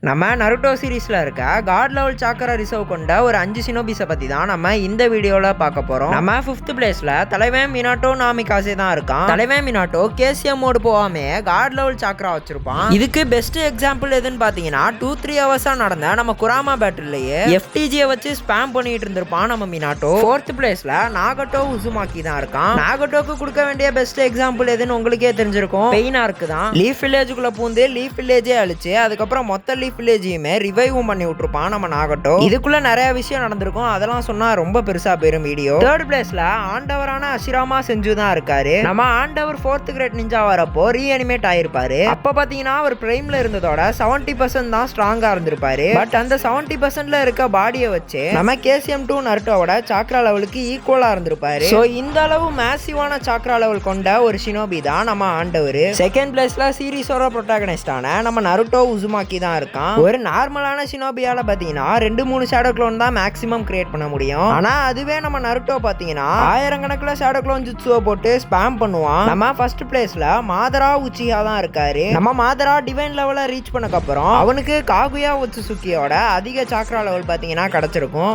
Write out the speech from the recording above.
நம்ம நருட்டோ சீரீஸ்ல இருக்க காட் லெவல் சாக்கரா ரிசர்வ் கொண்ட ஒரு 5 ஷினோபிஸை பத்தி தான் நம்ம இந்த வீடியோல பார்க்க போறோம். நம்ம 5th பிளேஸ்ல தலைவன் மினாட்டோ நாமிகாசே தான் இருக்கான். தலைவன் மினாட்டோ கேசிஎம் மோடு போகாம காட் லெவல் சாக்கரா வச்சிருப்பான். இதுக்கு பெஸ்ட் எக்ஸாம்பிள் எதுன்னு பாத்தீங்கன்னா 2-3 ஹவர்ஸா நடந்த நம்ம குராமா பேட்டிலேயே எஃப்டிஜியை வச்சு ஸ்பேம் பண்ணிட்டு இருந்திருப்பான் நம்ம மினாட்டோ. 4th பிளேஸ்ல நாகட்டோ உசுமாக்கி தான் இருக்கான். நாகட்டோக்கு கொடுக்க வேண்டிய பெஸ்ட் எக்ஸாம்பிள் எதுன்னு உங்களுக்கே தெரிஞ்சிருக்கும், பெயினா இருக்குதான். லீஃப் வில்லேஜுக்குள்ள பூந்து லீஃப் வில்லேஜே அழிச்சு அதுக்கப்புறம் மொத்த லீஃப் வில்லேஜையுமே ரிவைவும் பண்ணி விட்டுருப்பான் நம்ம நாகட்டோ. இதுக்குள்ள நிறைய விஷயம் நடந்திருக்கும், அதெல்லாம் சொன்னா ரொம்ப பெருசா போயிரும் வீடியோ. 3rd பிளேஸ்ல ஆண்டவரான அஷிராமா செஞ்சு தான் இருக்காரு. நம்ம ஆண்டவர் 4th கிரேட் நிஞ்சா வரப்போ ரீஅனிமேட் ஆயிருப்பாரு. அப்ப பாத்தீங்கன்னா அவர் பிரைம்ல இருந்ததோட 70% தான் ஸ்ட்ராங்கா இருந்திருப்பாரு. பட் அந்த 70%ல இருக்க பாடியை வச்சு நம்ம KCM2 நருட்டோவோட சாக்ரா லெவலுக்கு ஈக்குவலா இருந்திருப்பாரு. சோ இந்த அளவு மேசிவான சாக்ரா லெவல் கொண்ட ஒரு ஷினோபி தான் நம்ம ஆண்டவர். 2nd பிளேஸ்ல சீரிஸோட ப்ரோட்டாகனிஸ்டான நம்ம நருட்டோ உசுமாக்கி தான் இருக்கான். ஒரு நார்மலான ஷினோபியால பாத்தீங்கன்னா 2-3 ஷேடோ க்ளோன் தான் மேக்ஸிமம் கிரியேட் பண்ண முடியும். ஆனா அதுவே நம்ம நருட்டோ பாத்தீங்கன்னா ஆயிரக்கணக்கில் ஷேடோ க்ளோன் ஜுட்சுவை போட்டு ஸ்பாம் பண்ணுவான். நம்ம 1st பிளேஸ்ல மாதரா உச்சிஹா தான் இருக்காரு. நம்ம மாதரா டிவைன் லெவல ரீச் பண்ணக்கப்புறம் அவனுக்கு காகுயா உச்சுசுக்கியோட அதிக சாக்ரா லெவல் பாத்தீங்கன்னா கிடைச்சிருக்கும்.